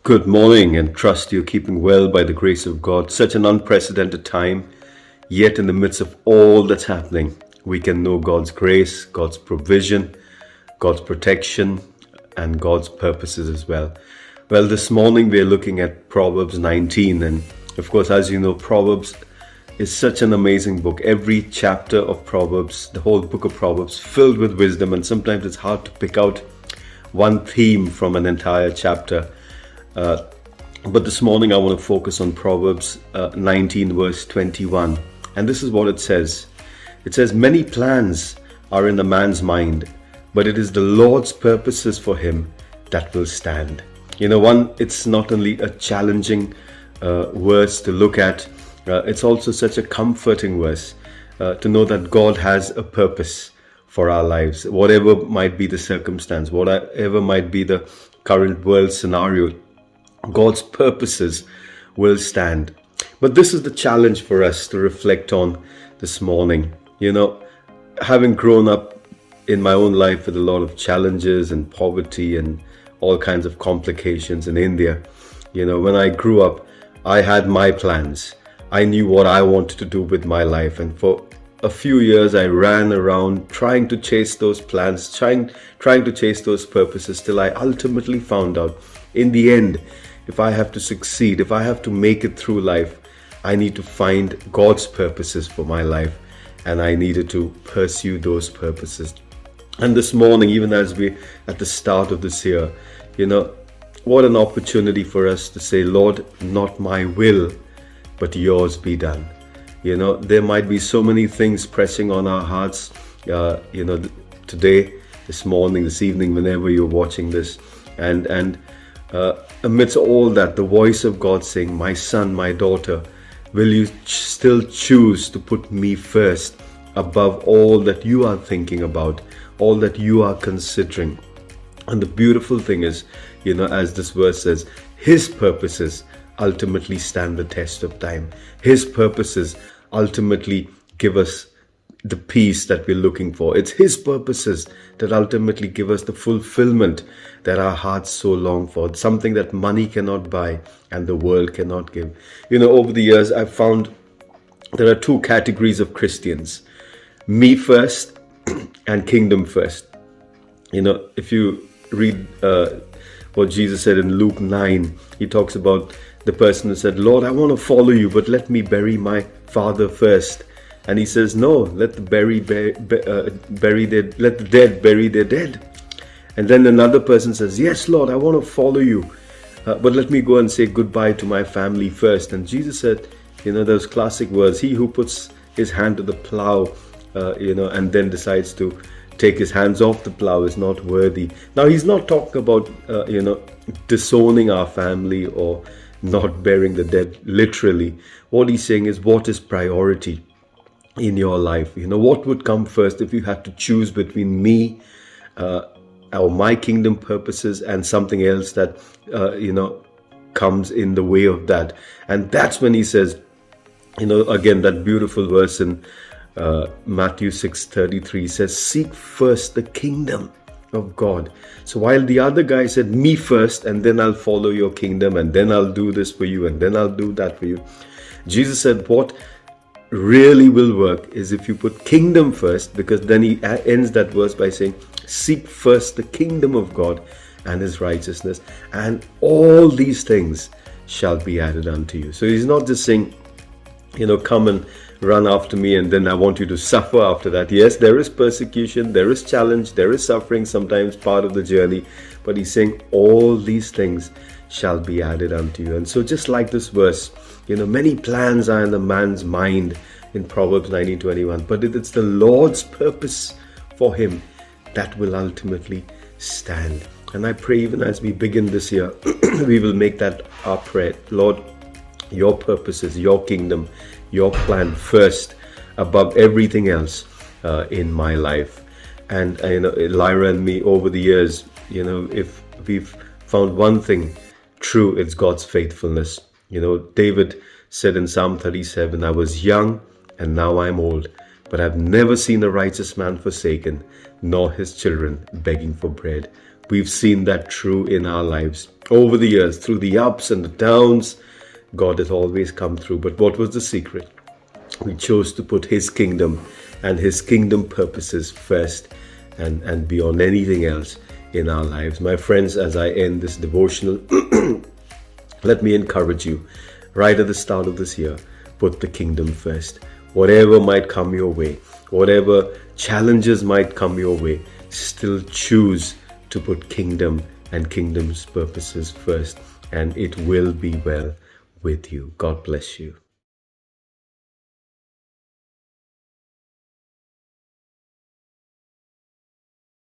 Good morning, and trust you're keeping well by the grace of God. Such an unprecedented time, yet in the midst of all that's happening, we can know God's grace, God's provision, God's protection, and God's purposes as well. Well, this morning we're looking at Proverbs 19, and of course, as you know, Proverbs is such an amazing book. Every chapter of Proverbs, the whole book of Proverbs, filled with wisdom, and sometimes it's hard to pick out one theme from an entire chapter. But this morning I want to focus on Proverbs 19 verse 21. And this is what it says. It says, "Many plans are in a man's mind, but it is the Lord's purposes for him that will stand." It's not only a challenging verse to look at, it's also such a comforting verse to know that God has a purpose for our lives. Whatever might be the circumstance, whatever might be the current world scenario, God's purposes will stand. But this is the challenge for us to reflect on this morning. Having grown up in my own life with a lot of challenges and poverty and all kinds of complications in India, when I grew up, I had my plans. I knew what I wanted to do with my life. And for a few years, I ran around trying to chase those plans, trying to chase those purposes, till I ultimately found out, in the end, if I have to succeed, if I have to make it through life, I need to find God's purposes for my life, and I needed to pursue those purposes. And this morning, even as we at the start of this year, what an opportunity for us to say, "Lord, not my will, but yours be done." There might be so many things pressing on our hearts, today, this morning, this evening, whenever you're watching this, and amidst all that, the voice of God saying, "My son, my daughter, will you still choose to put me first above all that you are thinking about, all that you are considering?" And the beautiful thing is, as this verse says, His purposes ultimately stand the test of time. His purposes ultimately give us the peace that we're looking for. It's His purposes that ultimately give us the fulfillment that our hearts so long for, something that money cannot buy and the world cannot give. Over the years, I've found there are two categories of Christians: me first and kingdom first. If you read what Jesus said in Luke 9, He talks about the person who said, "Lord, I want to follow you, but let me bury my father first." And He says, "No, let the dead bury their dead." And then another person says, "Yes, Lord, I want to follow you, but let me go and say goodbye to my family first." And Jesus said, those classic words, "He who puts his hand to the plow, and then decides to take his hands off the plow is not worthy." Now, He's not talking about, disowning our family or not burying the dead literally. What He's saying is, what is priority in your life? What would come first if you had to choose between me or my kingdom purposes and something else that comes in the way of that? And that's when He says, again, that beautiful verse in Matthew 6:33 says, "Seek first the kingdom of God." So while the other guy said, "Me first, and then I'll follow your kingdom, and then I'll do this for you, and then I'll do that for you," Jesus said, what really will work is if you put kingdom first, because then He ends that verse by saying, "Seek first the kingdom of God and His righteousness, and all these things shall be added unto you." So He's not just saying, come and run after me and then I want you to suffer after that. Yes, there is persecution, there is challenge, there is suffering, sometimes part of the journey, but He's saying all these things shall be added unto you. And so just like this verse, many plans are in a man's mind in Proverbs 19:21, but it's the Lord's purpose for him that will ultimately stand. And I pray even as we begin this year, we will make that our prayer. Lord, your purposes, your kingdom, your plan first above everything else in my life. And Lyra and me, over the years, if we've found one thing true, it's God's faithfulness. David said in Psalm 37, "I was young and now I'm old, but I've never seen a righteous man forsaken, nor his children begging for bread." We've seen that true in our lives. Over the years, through the ups and the downs, God has always come through. But what was the secret? We chose to put His kingdom and His kingdom purposes first and beyond anything else in our lives. My friends, as I end this devotional, let me encourage you, right at the start of this year, put the kingdom first. Whatever might come your way, whatever challenges might come your way, still choose to put kingdom and kingdom's purposes first, and it will be well with you. God bless you.